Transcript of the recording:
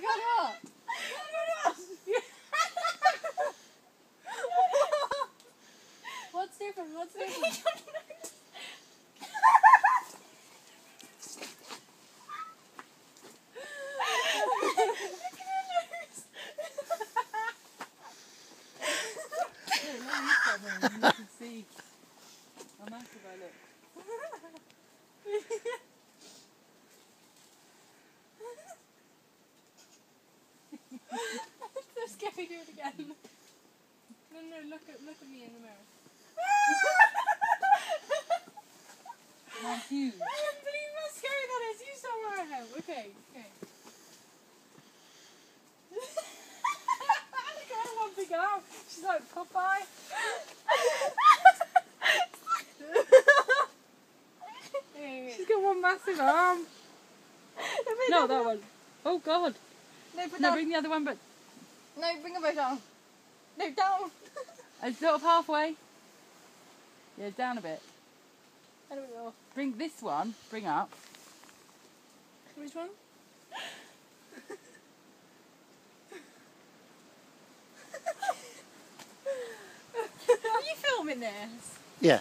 God, what? What's different? What's different? You can see how massive I look. So scary, do it again. No, look at me in the mirror. I'm huge. I can't believe how scary that is. You saw where I am. Okay. Look at her one big arm. She's like Popeye. She's got one massive arm. No, that one. Oh God. No, put No, down. bring the other one, but No, bring them both down. No, down. it's sort of halfway. Yeah, down a bit. How do we go? Bring this one. Bring up. Which one? Are you filming this? Yeah.